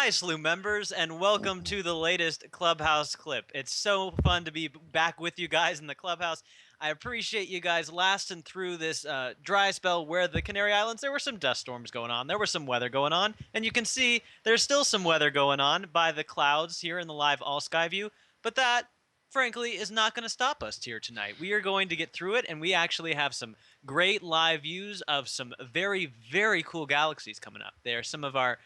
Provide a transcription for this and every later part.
Hi, Slooh members, and welcome to the latest Clubhouse clip. It's so fun to be back with you guys in the Clubhouse. I appreciate you guys lasting through this dry spell where the Canary Islands, there were some dust storms going on. There was some weather going on, and you can see there's still some weather going on by the clouds here in the live all sky view, but that, frankly, is not going to stop us here tonight. We are going to get through it, and we actually have some great live views of some very, very cool galaxies coming up. They are some of our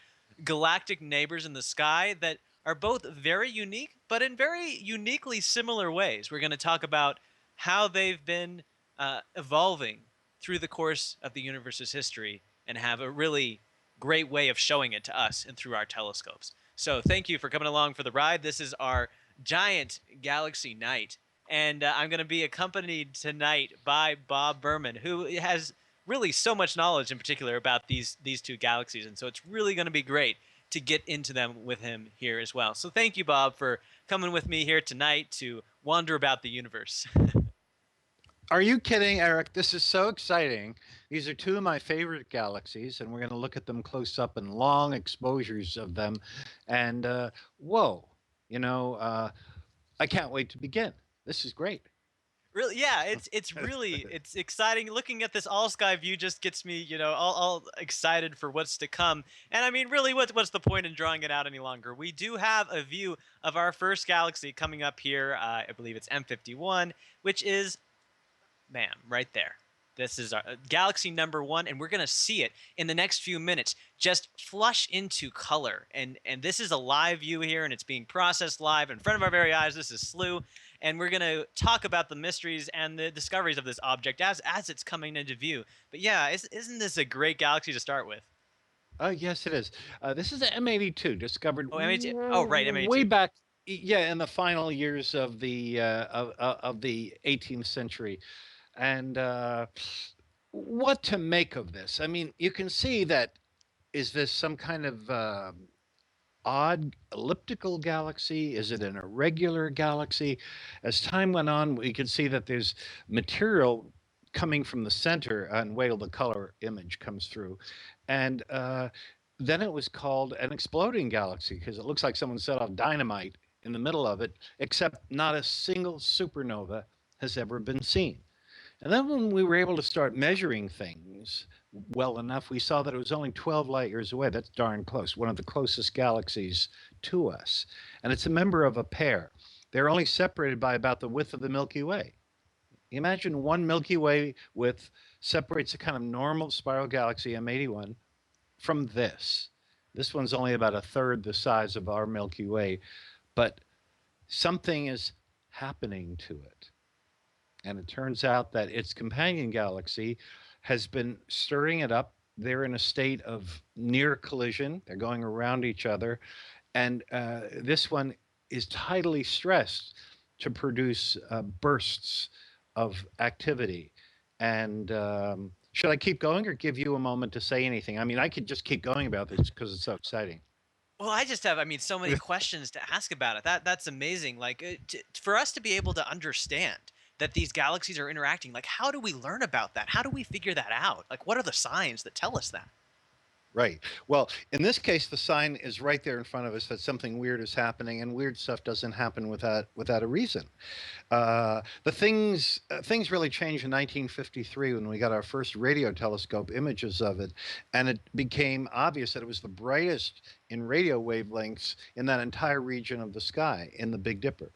galactic neighbors in the sky that are both very unique, but in very uniquely similar ways. We're going to talk about how they've been evolving through the course of the universe's history and have a really great way of showing it to us and through our telescopes. So thank you for coming along for the ride. This is our giant galaxy night. And I'm going to be accompanied tonight by Bob Berman, who has really so much knowledge in particular about these two galaxies, and so it's really going to be great to get into them with him here as well. So thank you, Bob, for coming with me here tonight to wander about the universe. Are you kidding, Eric? This is so exciting. These are two of my favorite galaxies, and we're going to look at them close up and long exposures of them. And whoa, you know, uh, I can't wait to begin. This is great. Really, yeah, it's exciting. Looking at this all sky view just gets me, all excited for what's to come. And I mean, really, what's the point in drawing it out any longer? We do have a view of our first galaxy coming up here. I believe it's M51, which is, bam, right there. This is our galaxy number one, and we're gonna see it in the next few minutes just flush into color. And this is a live view here, and it's being processed live in front of our very eyes. This is Slooh, and we're gonna talk about the mysteries and the discoveries of this object as it's coming into view. But yeah, isn't this a great galaxy to start with? Yes, it is. This is a M82 discovered Oh, M82. Oh, right, way M82. back, yeah, in the final years of the 18th century. And what to make of this? I mean, you can see that is this some kind of odd elliptical galaxy? Is it an irregular galaxy? As time went on, we could see that there's material coming from the center, and wait till the color image comes through. And then it was called an exploding galaxy because it looks like someone set off dynamite in the middle of it, except not a single supernova has ever been seen. And then when we were able to start measuring things well enough, we saw that it was only 12 light years away. That's darn close, one of the closest galaxies to us. And it's a member of a pair. They're only separated by about the width of the Milky Way. Imagine one Milky Way width separates a kind of normal spiral galaxy M81 from this. This one's only about a third the size of our Milky Way, but something is happening to it. And it turns out that its companion galaxy has been stirring it up. They're in a state of near collision, they're going around each other. And this one is tidally stressed to produce bursts of activity. And should I keep going or give you a moment to say anything? I mean, I could just keep going about this because it's so exciting. Well, I just have, I mean, so many questions to ask about it. That's amazing. Like, for us to be able to understand that these galaxies are interacting, like, how do we learn about that? How do we figure that out? Like, what are the signs that tell us that? Right. Well, in this case, the sign is right there in front of us that something weird is happening, and weird stuff doesn't happen without a reason. Things really changed in 1953 when we got our first radio telescope images of it, and it became obvious that it was the brightest in radio wavelengths in that entire region of the sky in the Big Dipper.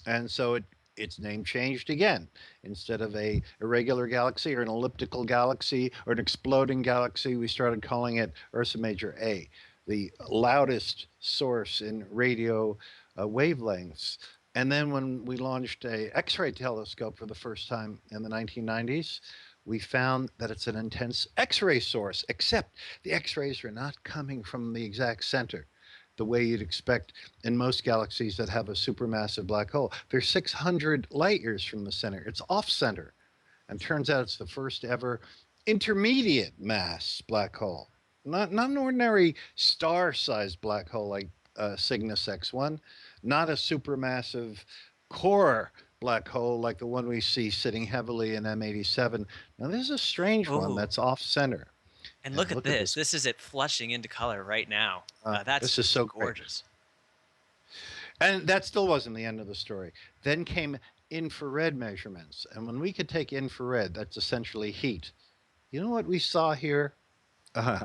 And so its name changed again. Instead of a irregular galaxy or an elliptical galaxy or an exploding galaxy, we started calling it Ursa Major A, the loudest source in radio wavelengths. And then when we launched a X-ray telescope for the first time in the 1990s, we found that it's an intense X-ray source, except the X-rays are not coming from the exact center the way you'd expect in most galaxies that have a supermassive black hole. They're 600 light years from the center. It's off center. And turns out it's the first ever intermediate mass black hole. Not an ordinary star sized black hole like Cygnus X1, not a supermassive core black hole like the one we see sitting heavily in M87. Now, this is a strange one Oh, that's off center. and And look at look at this. this. This is it flushing into color right now. That's This is just so great. gorgeous. And that still wasn't the end of the story. Then came infrared measurements. And when we could take infrared, that's essentially heat. You know what we saw here? Uh,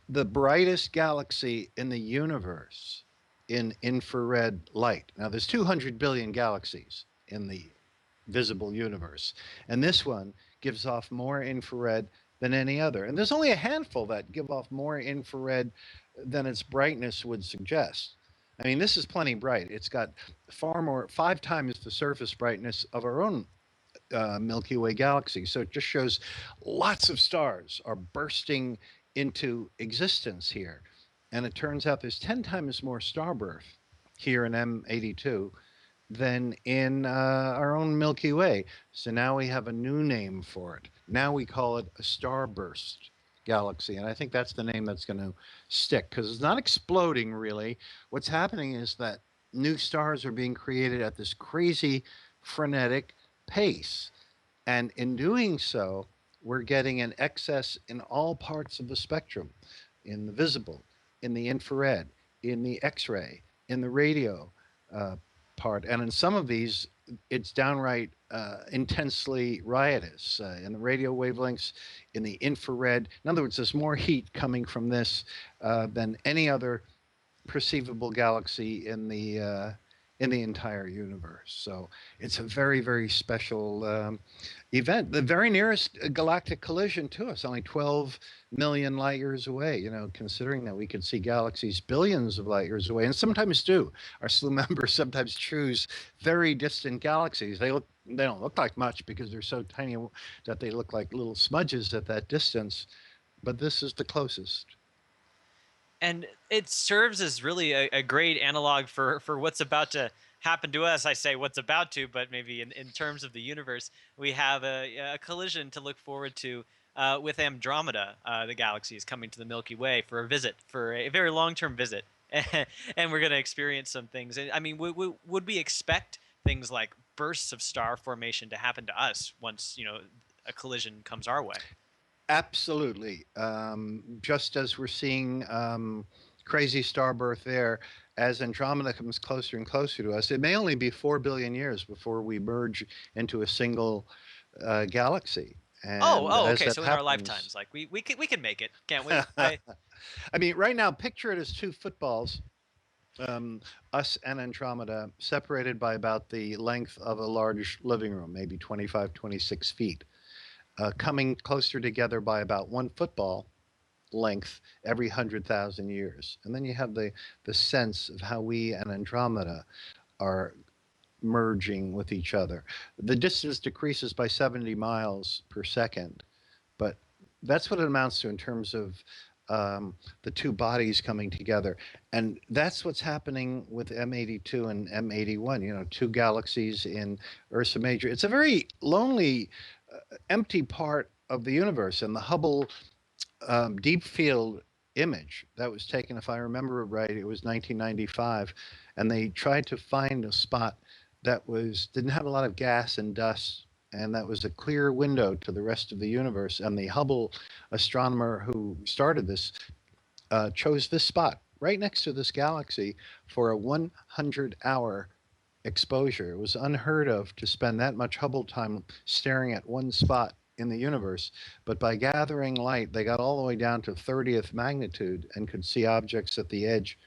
the brightest galaxy in the universe in infrared light. Now, there's 200 billion galaxies in the visible universe. And this one gives off more infrared than any other. And there's only a handful that give off more infrared than its brightness would suggest. I mean, this is plenty bright. It's got far more, 5 times the surface brightness of our own Milky Way galaxy. So it just shows lots of stars are bursting into existence here. And it turns out there's 10 times more star birth here in M82 than in our own Milky Way. So now we have a new name for it. Now we call it a starburst galaxy. And I think that's the name that's going to stick because it's not exploding really. What's happening is that new stars are being created at this crazy, frenetic pace. And in doing so, we're getting an excess in all parts of the spectrum in the visible, in the infrared, in the X ray, in the radio uh, part. And in some of these, it's downright intensely riotous in the radio wavelengths, in the infrared. In other words, there's more heat coming from this than any other perceivable galaxy in the entire universe. So it's a very, very special event. The very nearest galactic collision to us, only 12 million light years away. You know, considering that we could see galaxies billions of light years away, and sometimes do. Our Slooh members sometimes choose very distant galaxies. They don't look like much because they're so tiny that they look like little smudges at that distance. But this is the closest. And it serves as really a great analog for what's about to happen to us. I say what's about to, but maybe in terms of the universe, we have a collision to look forward to with Andromeda. The galaxy is coming to the Milky Way for a visit, for a very long-term visit, and we're going to experience some things. And I mean, would we expect things like bursts of star formation to happen to us once a collision comes our way? Absolutely. Just as we're seeing crazy star birth there, as Andromeda comes closer and closer to us, it may only be 4 billion years before we merge into a single galaxy. And as Okay. that So in our happens, lifetimes, like we can make it, can't we? I mean, right now, picture it as two footballs um, us and Andromeda separated by about the length of a large living room, maybe 25, 26 feet, coming closer together by about one football length every 100,000 years. And then you have the sense of how we and Andromeda are merging with each other. The distance decreases by 70 miles per second, but that's what it amounts to in terms of the two bodies coming together. And that's what's happening with M82 and M81, you know, two galaxies in Ursa Major. It's a very lonely, empty part of the universe. And the Hubble deep field image that was taken, if I remember right, it was 1995, and they tried to find a spot that was didn't have a lot of gas and dust, and that was a clear window to the rest of the universe. And the Hubble astronomer who started this chose this spot right next to this galaxy for a 100-hour exposure. It was unheard of to spend that much Hubble time staring at one spot in the universe. But by gathering light, they got all the way down to 30th magnitude and could see objects at the edge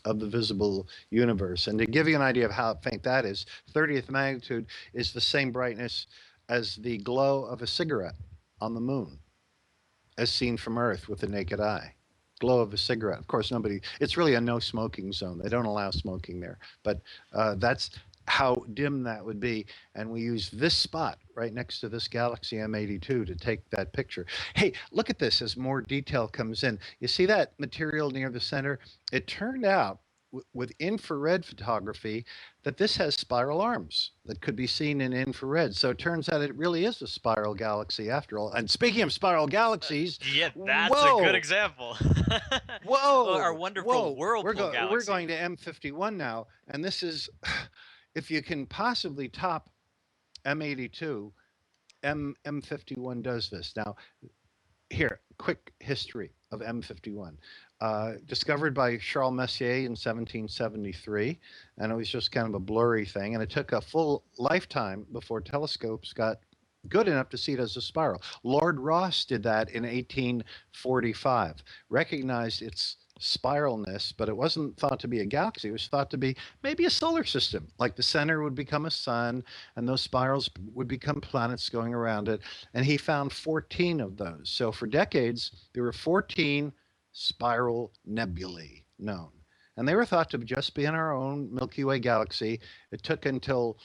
of the visible universe. And to give you an idea of how faint that is, 30th magnitude is the same brightness as the glow of a cigarette on the moon, as seen from Earth with the naked eye. Glow of a cigarette. Of course, nobody. It's really a no smoking zone. They don't allow smoking there. But that's how dim that would be. And we use this spot right next to this Galaxy M82 to take that picture. Hey, look at this as more detail comes in. You see that material near the center? It turned out with infrared photography that this has spiral arms that could be seen in infrared. So it turns out it really is a spiral galaxy after all. And speaking of spiral galaxies, Yeah, that's a good whoa, example. Well, our whoa, wonderful whoa, whirlpool we're galaxy. going to M51 now, and this is, if you can possibly top M82, M51 does this. Now, here, quick history of M51. Discovered by Charles Messier in 1773, and it was just kind of a blurry thing. And it took a full lifetime before telescopes got good enough to see it as a spiral. Lord Rosse did that in 1845, recognized its spiralness, but it wasn't thought to be a galaxy. It was thought to be maybe a solar system. Like the center would become a sun, and those spirals would become planets going around it. And he found 14 of those. So for decades, there were 14 spiral nebulae known. And they were thought to just be in our own Milky Way galaxy. It took until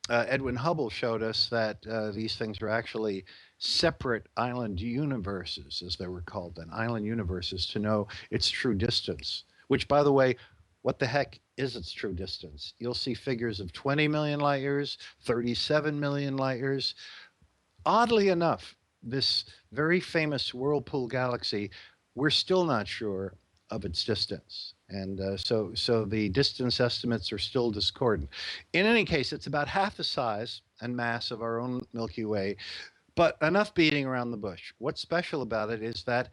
Edwin Hubble showed us that these things were actually separate island universes, as they were called then, island universes, to know its true distance. Which, by the way, what the heck is its true distance? You'll see figures of 20 million light years, 37 million light years. Oddly enough, this very famous whirlpool galaxy, we're still not sure of its distance. And so the distance estimates are still discordant. In any case, it's about half the size and mass of our own Milky Way, but enough beating around the bush. What's special about it is that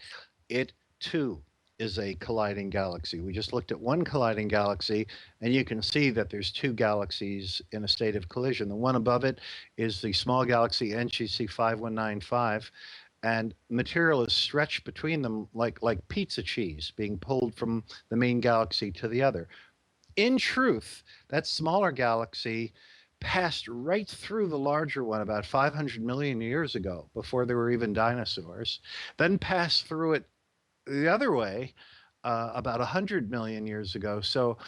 it too is a colliding galaxy. We just looked at one colliding galaxy, and you can see that there's two galaxies in a state of collision. The one above it is the small galaxy NGC 5195, and material is stretched between them like pizza cheese being pulled from the main galaxy to the other. In truth, that smaller galaxy passed right through the larger one about 500 million years ago, before there were even dinosaurs, then passed through it the other way about 100 million years ago. So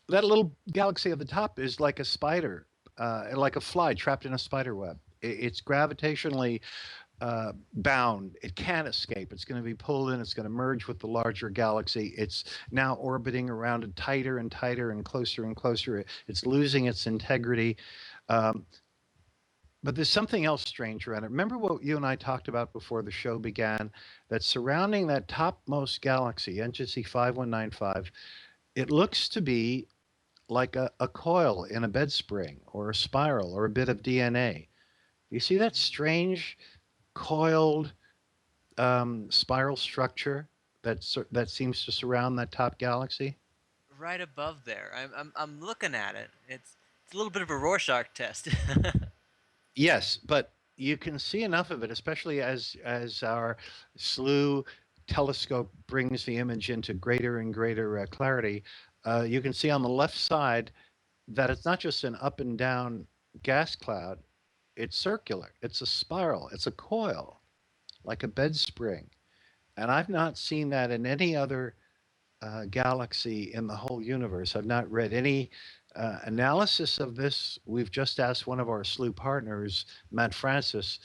that little galaxy at the top is like a spider, like a fly trapped in a spider web. It's gravitationally bound. It can't escape. It's going to be pulled in. It's going to merge with the larger galaxy. It's now orbiting around it tighter and tighter and closer and closer. It's losing its integrity. Um, but there's something else strange around it. Remember what you and I talked about before the show began? That surrounding that topmost galaxy, NGC 5195, it looks to be like a coil in a bed spring or a spiral or a bit of DNA. You see that strange coiled spiral structure that seems to surround that top galaxy? Right above there. I'm looking at it. It's a little bit of a Rorschach test. Yes, but you can see enough of it, especially as our Slooh telescope brings the image into greater and greater clarity. You can see on the left side that it's not just an up and down gas cloud, it's circular, it's a spiral, it's a coil, like a bed spring. And I've not seen that in any other galaxy in the whole universe. I've not read any analysis of this. We've just asked one of our Slooh partners, Matt Francis,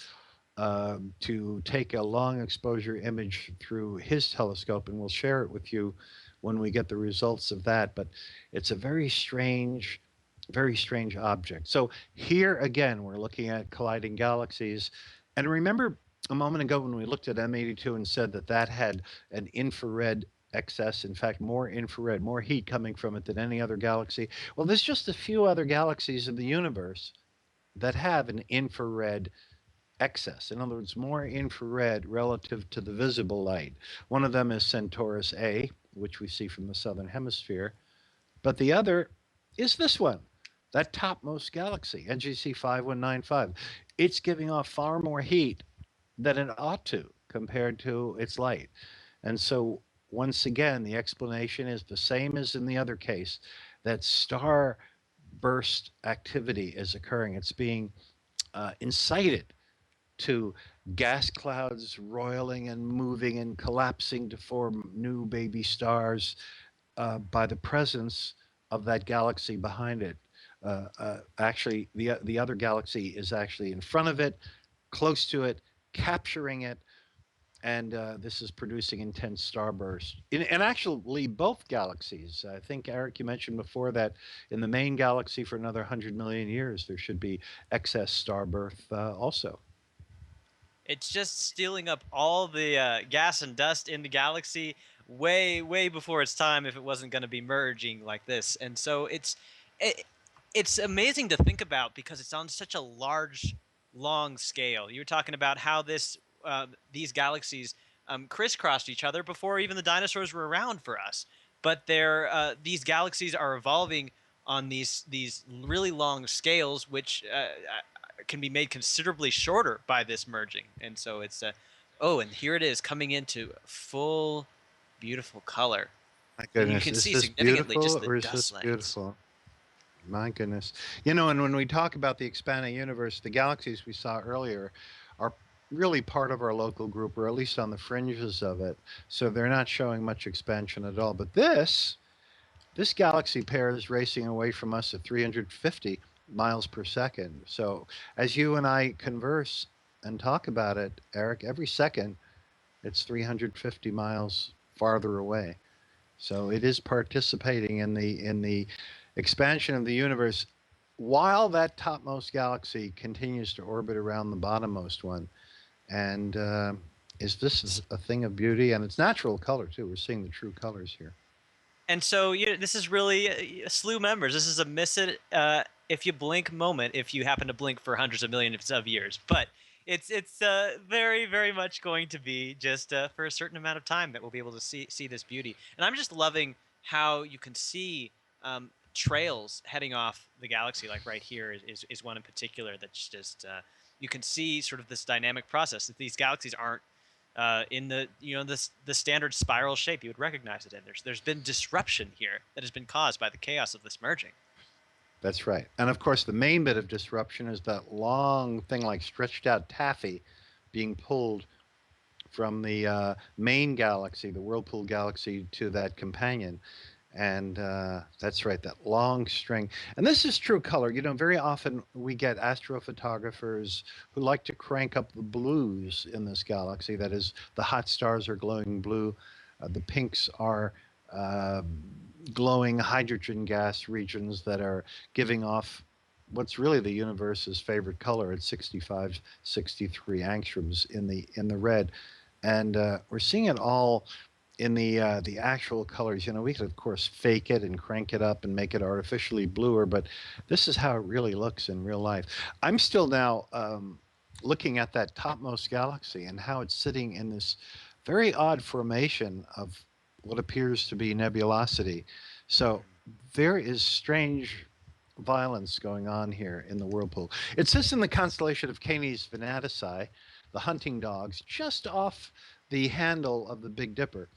to take a long exposure image through his telescope, and we'll share it with you when we get the results of that. But it's a very strange object. So here again, we're looking at colliding galaxies. And remember a moment ago when we looked at M82 and said that that had an infrared excess, in fact, more infrared, more heat coming from it than any other galaxy. Well, there's just a few other galaxies in the universe that have an infrared excess. In other words, more infrared relative to the visible light. One of them is Centaurus A, which we see from the southern hemisphere. But the other is this one, that topmost galaxy, NGC 5195. It's giving off far more heat than it ought to compared to its light. And so, once again, the explanation is the same as in the other case, that star burst activity is occurring. It's being incited to gas clouds roiling and moving and collapsing to form new baby stars by the presence of that galaxy behind it. Actually, the other galaxy is actually in front of it, close to it, capturing it, and this is producing intense starbursts. And actually, both galaxies. I think Eric, you mentioned before that in the main galaxy for another 100 million years, there should be excess starbirth also. It's just stealing up all the gas and dust in the galaxy way, way before its time if it wasn't going to be merging like this. And so it, it's amazing to think about because it's on such a large, long scale. You were talking about how these galaxies crisscrossed each other before even the dinosaurs were around for us. But these galaxies are evolving on these really long scales, which can be made considerably shorter by this merging. And so oh, and here it is coming into full beautiful color. My And you goodness, can is see this significantly beautiful just the or is this dust lanes. beautiful? My goodness. You know, and when we talk about the expanding universe, the galaxies we saw earlier are really part of our local group, or at least on the fringes of it. So they're not showing much expansion at all. But this galaxy pair is racing away from us at 350 miles per second. So as you and I converse and talk about it, Eric, every second it's 350 miles farther away. So it is participating in the expansion of the universe while that topmost galaxy continues to orbit around the bottommost one. And is this a thing of beauty? And it's natural color too. We're seeing the true colors here. And so this is really slew members. This is a miss it if you blink moment. If you happen to blink for hundreds of millions of years, but it's very very much going to be just for a certain amount of time that we'll be able to see this beauty. And I'm just loving how you can see trails heading off the galaxy. Like right here is one in particular that's just you can see sort of this dynamic process that these galaxies aren't in the standard spiral shape you would recognize it in. There's been disruption here that has been caused by the chaos of this merging. That's right. And of course, the main bit of disruption is that long thing like stretched out taffy being pulled from the main galaxy, the Whirlpool galaxy, to that companion. And that's right, that long string. And this is true color. You know, very often we get astrophotographers who like to crank up the blues in this galaxy. That is, the hot stars are glowing blue, the pinks are uh, glowing hydrogen gas regions that are giving off what's really the universe's favorite color at 65, 63 angstroms in the red. And we're seeing it all in the actual colors. You know, we could of course fake it and crank it up and make it artificially bluer, but this is how it really looks in real life. I'm still now looking at that topmost galaxy and how it's sitting in this very odd formation of what appears to be nebulosity. So there is strange violence going on here in the whirlpool. It sits in the constellation of Canis Venatici, the hunting dogs, just off the handle of the Big Dipper.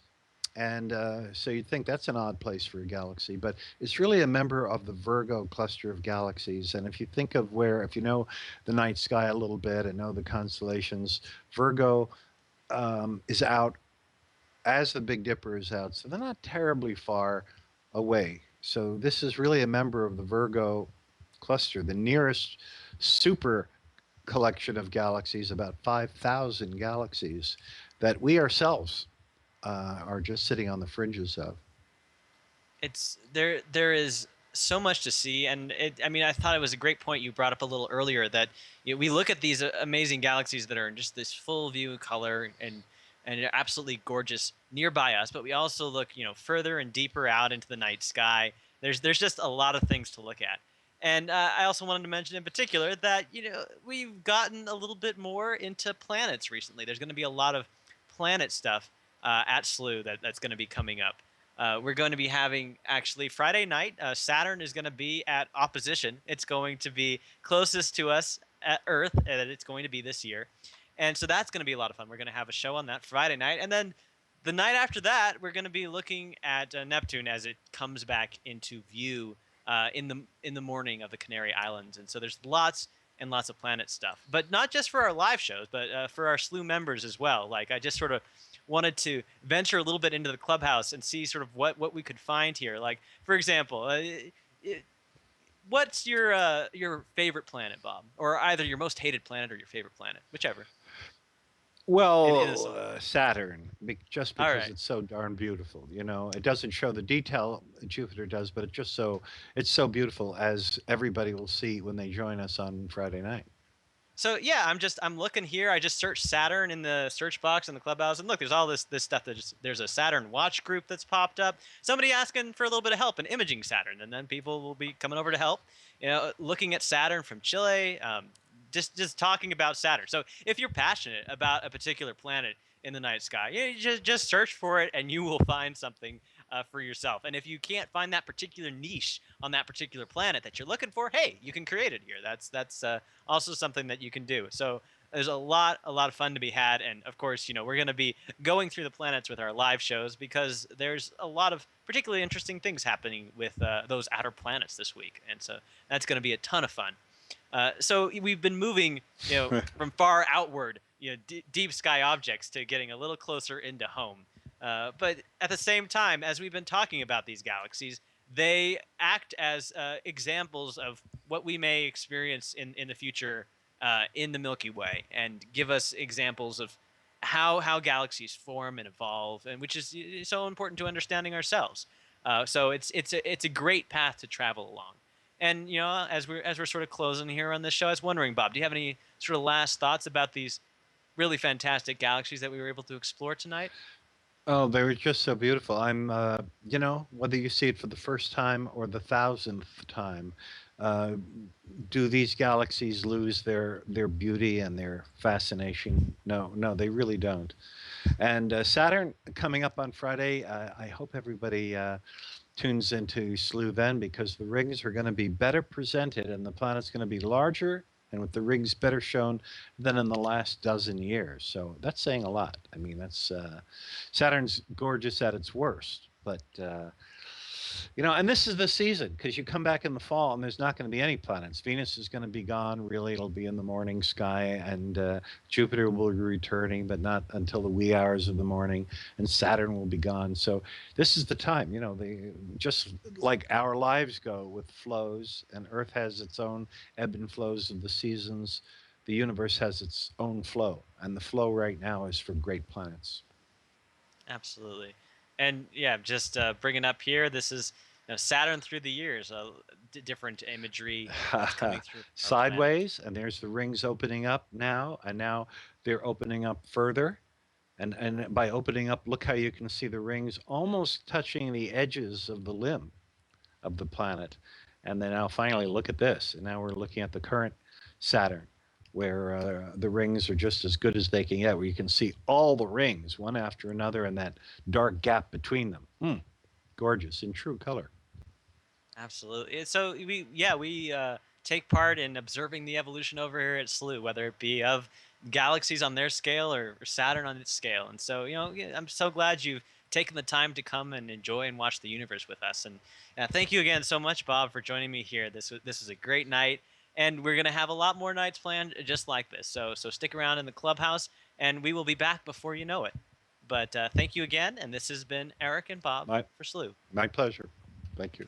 And so you'd think that's an odd place for a galaxy, but it's really a member of the Virgo cluster of galaxies. And if you think of where, if you know the night sky a little bit and know the constellations, Virgo is out as the Big Dipper is out. So they're not terribly far away. So this is really a member of the Virgo cluster, the nearest super collection of galaxies, about 5,000 galaxies that we ourselves are just sitting on the fringes of. It's there is so much to see, and I mean, I thought it was a great point you brought up a little earlier that we look at these amazing galaxies that are in just this full view color and are absolutely gorgeous nearby us, but we also look further and deeper out into the night sky. There's just a lot of things to look at. And I also wanted to mention in particular that we've gotten a little bit more into planets recently. There's going to be a lot of planet stuff at Slooh that's going to be coming up. We're going to be having actually Friday night. Saturn is going to be at opposition. It's going to be closest to us at Earth that it's going to be this year. And so that's going to be a lot of fun. We're going to have a show on that Friday night. And then the night after that, we're going to be looking at Neptune as it comes back into view in the morning of the Canary Islands. And so there's lots and lots of planet stuff, but not just for our live shows, but for our Slooh members as well. Like I just sort of wanted to venture a little bit into the clubhouse and see sort of what we could find here. Like for example, what's your favorite planet, Bob, or either your most hated planet or your favorite planet, whichever. In the Well, solar. Saturn, just All because right. it's so darn beautiful. You know, it doesn't show the detail Jupiter does, but it's so beautiful, as everybody will see when they join us on Friday night. So yeah, I'm looking here. I just searched Saturn in the search box in the clubhouse, and look, there's all this stuff that just there's a Saturn watch group that's popped up. Somebody asking for a little bit of help in imaging Saturn, and then people will be coming over to help. Looking at Saturn from Chile. Just talking about Saturn. So if you're passionate about a particular planet in the night sky, just search for it, and you will find something for yourself. And if you can't find that particular niche on that particular planet that you're looking for, hey, you can create it here. That's also something that you can do. So there's a lot of fun to be had, and of course, we're going to be going through the planets with our live shows because there's a lot of particularly interesting things happening with those outer planets this week, and so that's going to be a ton of fun. So we've been moving, from far outward, deep sky objects to getting a little closer into home. But at the same time, as we've been talking about these galaxies, they act as examples of what we may experience in the future in the Milky Way, and give us examples of how galaxies form and evolve, and which is so important to understanding ourselves. So it's a great path to travel along. And as we're sort of closing here on this show, I was wondering, Bob, do you have any sort of last thoughts about these really fantastic galaxies that we were able to explore tonight? Oh, they were just so beautiful. Whether you see it for the first time or the thousandth time, uh, do these galaxies lose their beauty and their fascination? No, no, they really don't. And Saturn coming up on Friday. I hope everybody tunes into Slooh then, because the rings are going to be better presented and the planet's going to be larger and with the rings better shown than in the last dozen years. So that's saying a lot. I mean, that's Saturn's gorgeous at its worst, but and this is the season, because you come back in the fall and there's not going to be any planets. Venus is going to be gone. Really, it'll be in the morning sky, and Jupiter will be returning, but not until the wee hours of the morning. And Saturn will be gone. So this is the time. Just like our lives go with flows, and Earth has its own ebb and flows of the seasons. The universe has its own flow, and the flow right now is for great planets. Absolutely. And yeah, just bringing up here, this is Saturn through the years, different imagery that's coming through our planet. Sideways, and there's the rings opening up now, and now they're opening up further. And by opening up, look how you can see the rings almost touching the edges of the limb of the planet. And then now finally look at this. And now we're looking at the current Saturn, where the rings are just as good as they can get, where you can see all the rings one after another and that dark gap between them. Gorgeous in true color. Absolutely. So we take part in observing the evolution over here at Slooh, whether it be of galaxies on their scale or Saturn on its scale. And so yeah, I'm so glad you've taking the time to come and enjoy and watch the universe with us. And thank you again so much, Bob, for joining me here. This is a great night, and we're gonna have a lot more nights planned just like this. So stick around in the clubhouse, and we will be back before you know it. But thank you again, and this has been Eric and Bob My for Slooh. my pleasure. Thank you.